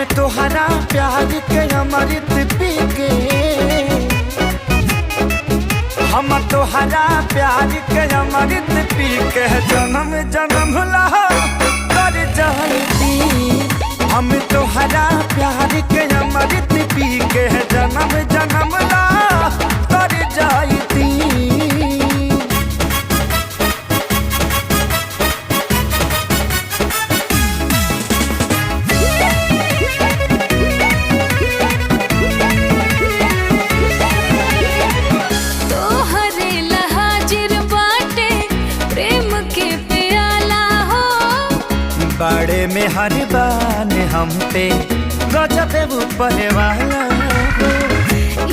हम तोहरा प्यार के अमृत पी के, हम तोहरा प्यार के अमृत पी के जन्म जन्म ला कर जाती। हम तोहरा प्यार के अमृत पी के जन्म जन्म ला कर जाती। बड़े में हर बान हम पे गजब ऊपर वाला हो।